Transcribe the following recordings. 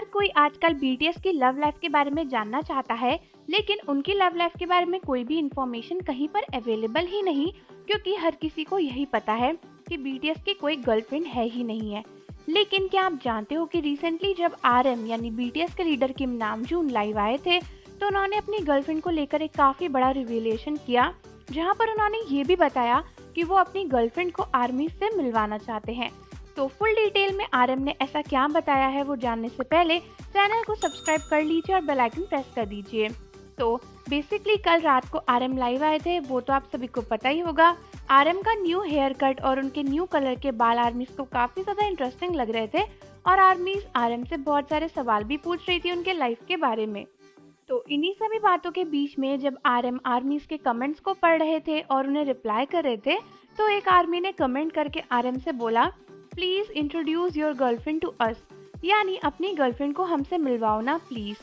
हर कोई आजकल बीटीएस की लव लाइफ के बारे में जानना चाहता है, लेकिन उनकी लव लाइफ के बारे में कोई भी इंफॉर्मेशन कहीं पर अवेलेबल ही नहीं, क्योंकि हर किसी को यही पता है कि बीटीएस की कोई गर्लफ्रेंड है ही नहीं है। लेकिन क्या आप जानते हो कि रिसेंटली जब आरएम यानी बीटीएस के लीडर किम नामजून लाइव आए थे, तो उन्होंने अपनी गर्लफ्रेंड को लेकर एक काफी बड़ा रिवीलेशन किया, जहां पर उन्होंने ये भी बताया कि वो अपनी गर्लफ्रेंड को आर्मी से मिलवाना चाहते हैं। तो फुल डिटेल में आरएम ने ऐसा क्या बताया है, वो जानने से पहले चैनल को सब्सक्राइब कर लीजिए और बेल आइकन प्रेस कर दीजिए। तो बेसिकली कल रात को आरएम लाइव आए थे, वो तो आप सभी को पता ही होगा। आरएम का न्यू हेयर कट और उनके न्यू कलर के बाल आर्मीज को काफी ज्यादा इंटरेस्टिंग लग रहे थे, और आर्मीज आरएम से बहुत सारे सवाल भी पूछ रही थी उनके लाइफ के बारे में। तो इन्हीं सभी बातों के बीच में जब आरएम आर्मीज के कमेंट्स को पढ़ रहे थे और उन्हें रिप्लाई कर रहे थे, तो एक आर्मी ने कमेंट करके आरएम से बोला, please introduce your girlfriend to us, यानी अपनी गर्लफ्रेंड को हमसे मिलवाओ ना प्लीज।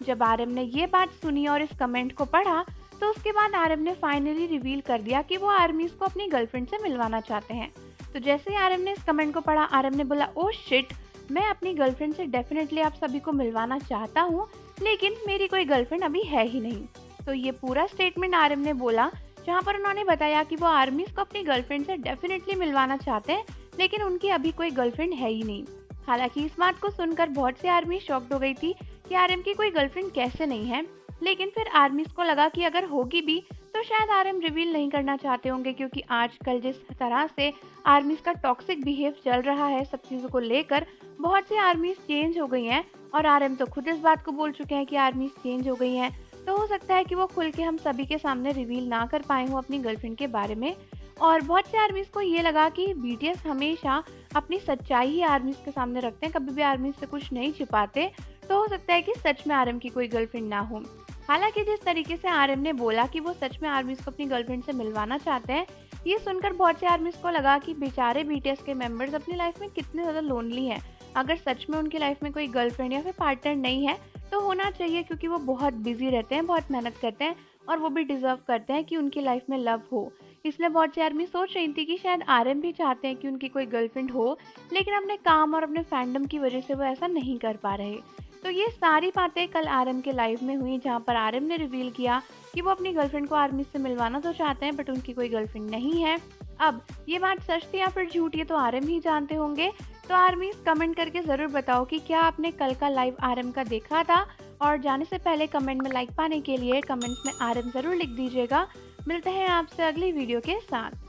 जब आरएम ने ये बात सुनी और इस कमेंट को पढ़ा, तो उसके बाद आरएम ने फाइनली रिवील कर दिया कि वो आर्मीज को अपनी गर्लफ्रेंड से मिलवाना चाहते हैं। तो जैसे ही आरएम ने इस कमेंट को पढ़ा, आरएम ने बोला, ओ शिट, मैं अपनी गर्लफ्रेंड से डेफिनेटली आप सभी को मिलवाना चाहता हूँ, लेकिन मेरी कोई गर्लफ्रेंड अभी है ही नहीं। तो ये पूरा स्टेटमेंट आरएम ने बोला, जहाँ पर उन्होंने बताया कि वो आर्मीज को अपनी गर्लफ्रेंड से डेफिनेटली मिलवाना चाहते हैं, लेकिन उनकी अभी कोई गर्लफ्रेंड है ही नहीं। हालांकि इस बात को सुनकर बहुत सी आर्मी शॉक्ड हो गई थी कि आरएम की कोई गर्लफ्रेंड कैसे नहीं है, लेकिन फिर आर्मीज को लगा कि अगर होगी भी तो शायद आरएम रिवील नहीं करना चाहते होंगे, क्योंकि आजकल जिस तरह से आर्मीज का टॉक्सिक बिहेव चल रहा है सब चीज़ों को लेकर, बहुत सी आर्मीज चेंज हो गई हैं, और आरएम तो खुद इस बात को बोल चुके हैं कि आर्मीज चेंज हो गई हैं। तो हो सकता है कि वो खुल के हम सभी के सामने रिवील ना कर पाए हों अपनी गर्लफ्रेंड के बारे में। और बहुत से आर्मीज को ये लगा कि बीटीएस हमेशा अपनी सच्चाई ही आर्मीज के सामने रखते हैं, कभी भी आर्मीज से कुछ नहीं छिपाते, तो हो सकता है कि सच में आरएम की कोई गर्लफ्रेंड ना हो। हालांकि जिस तरीके से आरएम ने बोला कि वो सच में आर्मीज को अपनी गर्लफ्रेंड से मिलवाना चाहते हैं, ये सुनकर बहुत से आर्मीज को लगा कि बेचारे बीटीएस के मेंबर्स अपनी लाइफ में कितने ज़्यादा लोनली हैं। अगर सच में उनकी लाइफ में कोई गर्लफ्रेंड या फिर पार्टनर नहीं है, तो होना चाहिए, क्योंकि वो बहुत बिजी रहते हैं, बहुत मेहनत करते हैं, और वो भी डिजर्व करते हैं कि उनकी लाइफ में लव हो। इसलिए बहुत सी आर्मी सोच रही थी कि शायद आरएम भी चाहते हैं कि उनकी कोई गर्लफ्रेंड हो, लेकिन अपने काम और अपने फैंडम की वजह से वो ऐसा नहीं कर पा रहे। तो ये सारी बातें कल आरएम के लाइव में हुई, जहाँ पर आरएम ने रिवील किया कि वो अपनी गर्लफ्रेंड को आर्मी से मिलवाना तो चाहते हैं, बट उनकी कोई गर्लफ्रेंड नहीं है। अब ये बात सच थी या फिर झूठ, ये तो आरएम ही जानते होंगे। तो आर्मी कमेंट करके ज़रूर बताओ कि क्या आपने कल का लाइव आरएम का देखा था, और जाने से पहले कमेंट में लाइक पाने के लिए कमेंट्स में आरएम ज़रूर लिख दीजिएगा। मिलते हैं आपसे अगली वीडियो के साथ।